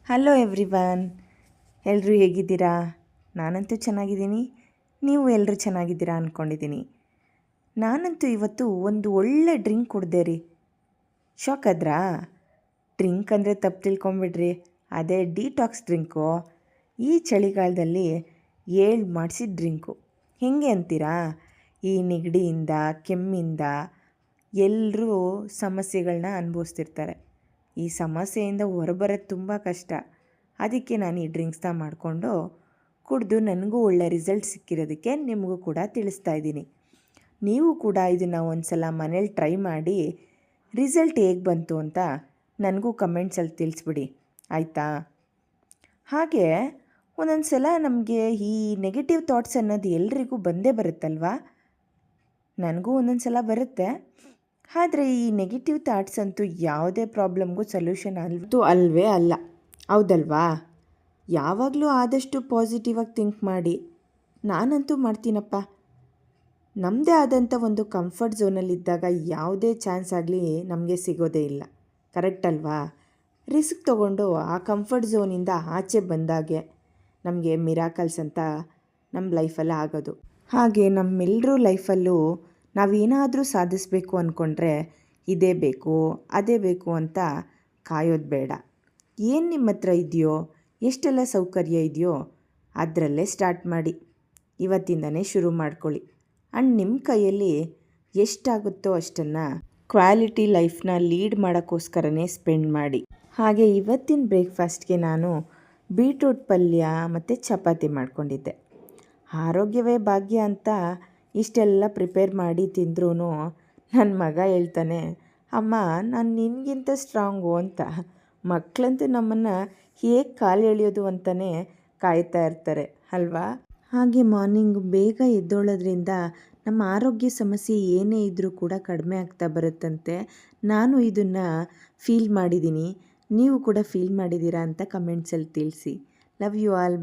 Hello everyone, ಎಲ್ಲರೂ ಹೇಗಿದ್ದೀರಾ? ನಾನಂತೂ ಚೆನ್ನಾಗಿದ್ದೀನಿ. ನೀವು ಎಲ್ಲರೂ ಚೆನ್ನಾಗಿದ್ದೀರಾ ಅಂದ್ಕೊಂಡಿದ್ದೀನಿ. ನಾನಂತೂ ಇವತ್ತು ಒಂದು ಒಳ್ಳೆ ಡ್ರಿಂಕ್ ಕುಡ್ದೆ ರೀ. ಶಾಕ್ ಆದ್ರಾ? ಡ್ರಿಂಕ್ ಅಂದರೆ ತಪ್ಪು ತಿಳ್ಕೊಂಬಿಡ್ರಿ, ಅದೇ ಡಿಟಾಕ್ಸ್ ಡ್ರಿಂಕು. ಈ ಚಳಿಗಾಲದಲ್ಲಿ ಮಾಡಿಸಿದ ಡ್ರಿಂಕು. ಹೇಗೆ ಅಂತೀರಾ? ಈ ನೆಗಡಿಯಿಂದ, ಕೆಮ್ಮಿಂದ ಎಲ್ಲರೂ ಸಮಸ್ಯೆಗಳನ್ನ ಅನುಭವಿಸ್ತಿರ್ತಾರೆ. ಈ ಸಮಸ್ಯೆಯಿಂದ ಹೊರಬರೋದು ತುಂಬ ಕಷ್ಟ. ಅದಕ್ಕೆ ನಾನು ಈ ಡ್ರಿಂಕ್ಸ್ನ ಮಾಡಿಕೊಂಡು ಕುಡಿದು ನನಗೂ ಒಳ್ಳೆ ರಿಸಲ್ಟ್ ಸಿಕ್ಕಿರೋದಕ್ಕೆ ನಿಮಗೂ ಕೂಡ ತಿಳಿಸ್ತಾ ಇದ್ದೀನಿ. ನೀವು ಕೂಡ ಇದನ್ನು ಒಂದು ಸಲ ಮನೇಲಿ ಟ್ರೈ ಮಾಡಿ ರಿಸಲ್ಟ್ ಹೇಗೆ ಬಂತು ಅಂತ ನನಗೂ ಕಮೆಂಟ್ಸಲ್ಲಿ ತಿಳಿಸ್ಬಿಡಿ, ಆಯಿತಾ? ಹಾಗೆ ಒಂದೊಂದು ಸಲ ನಮಗೆ ಈ ನೆಗೆಟಿವ್ ಥಾಟ್ಸ್ ಅನ್ನೋದು ಎಲ್ರಿಗೂ ಬಂದೇ ಬರುತ್ತಲ್ವಾ? ನನಗೂ ಒಂದೊಂದು ಸಲ ಬರುತ್ತೆ. ಆದರೆ ಈ ನೆಗೆಟಿವ್ ಥಾಟ್ಸ್ ಅಂತೂ ಯಾವುದೇ ಪ್ರಾಬ್ಲಮ್ಗೂ ಸೊಲ್ಯೂಷನ್ ಅಲ್ವೇ ಅಲ್ಲ, ಹೌದಲ್ವಾ? ಯಾವಾಗಲೂ ಆದಷ್ಟು ಪಾಸಿಟಿವಾಗಿ ಥಿಂಕ್ ಮಾಡಿ. ನಾನಂತೂ ಮಾಡ್ತೀನಪ್ಪ. ನಮ್ಮದೇ ಆದಂಥ ಒಂದು ಕಂಫರ್ಟ್ ಝೋನಲ್ಲಿದ್ದಾಗ ಯಾವುದೇ ಚಾನ್ಸ್ ಆಗಲಿ ನಮಗೆ ಸಿಗೋದೇ ಇಲ್ಲ, ಕರೆಕ್ಟ್ ಅಲ್ವಾ? ರಿಸ್ಕ್ ತೊಗೊಂಡು ಆ ಕಂಫರ್ಟ್ ಝೋನಿಂದ ಆಚೆ ಬಂದಾಗೆ ನಮಗೆ ಮಿರಾಕಲ್ಸ್ ಅಂತ ನಮ್ಮ ಲೈಫಲ್ಲಿ ಆಗೋದು. ಹಾಗೆ ನಮ್ಮೆಲ್ಲರೂ ಲೈಫಲ್ಲೂ ನಾವೇನಾದರೂ ಸಾಧಿಸಬೇಕು ಅಂದ್ಕೊಂಡ್ರೆ ಇದೇ ಬೇಕು ಅದೇ ಬೇಕು ಅಂತ ಕಾಯೋದು ಬೇಡ. ಏನು ನಿಮ್ಮ ಹತ್ರ ಇದೆಯೋ, ಎಷ್ಟೆಲ್ಲ ಸೌಕರ್ಯ ಇದೆಯೋ ಅದರಲ್ಲೇ ಸ್ಟಾರ್ಟ್ ಮಾಡಿ. ಇವತ್ತಿಂದನೇ ಶುರು ಮಾಡ್ಕೊಳ್ಳಿ. ಆ್ಯಂಡ್ ನಿಮ್ಮ ಕೈಯಲ್ಲಿ ಎಷ್ಟಾಗುತ್ತೋ ಅಷ್ಟನ್ನು ಕ್ವಾಲಿಟಿ ಲೈಫ್ನ ಲೀಡ್ ಮಾಡೋಕ್ಕೋಸ್ಕರನೇ ಸ್ಪೆಂಡ್ ಮಾಡಿ. ಹಾಗೆ ಇವತ್ತಿನ ಬ್ರೇಕ್ಫಾಸ್ಟ್ಗೆ ನಾನು ಬೀಟ್ರೂಟ್ ಪಲ್ಯ ಮತ್ತು ಚಪಾತಿ ಮಾಡ್ಕೊಂಡಿದ್ದೆ. ಆರೋಗ್ಯವೇ ಭಾಗ್ಯ ಅಂತ ಇಷ್ಟೆಲ್ಲ ಪ್ರಿಪೇರ್ ಮಾಡಿ ತಿಂದ್ರೂ ನನ್ನ ಮಗ ಹೇಳ್ತಾನೆ, ಅಮ್ಮ ನಾನು ನಿನಗಿಂತ ಸ್ಟ್ರಾಂಗು ಅಂತ. ಮಕ್ಕಳಂತೂ ನಮ್ಮನ್ನು ಹೇಗೆ ಕಾಲು ಎಳೆಯೋದು ಅಂತಲೇ ಕಾಯ್ತಾ ಇರ್ತಾರೆ ಅಲ್ವಾ? ಹಾಗೆ ಮಾರ್ನಿಂಗ್ ಬೇಗ ಎದ್ದೋಳೋದ್ರಿಂದ ನಮ್ಮ ಆರೋಗ್ಯ ಸಮಸ್ಯೆ ಏನೇ ಇದ್ದರೂ ಕೂಡ ಕಡಿಮೆ ಆಗ್ತಾ ಬರುತ್ತಂತೆ. ನಾನು ಇದನ್ನು ಫೀಲ್ ಮಾಡಿದ್ದೀನಿ, ನೀವು ಕೂಡ ಫೀಲ್ ಮಾಡಿದ್ದೀರಾ ಅಂತ ಕಮೆಂಟ್ಸಲ್ಲಿ ತಿಳಿಸಿ. Love you all.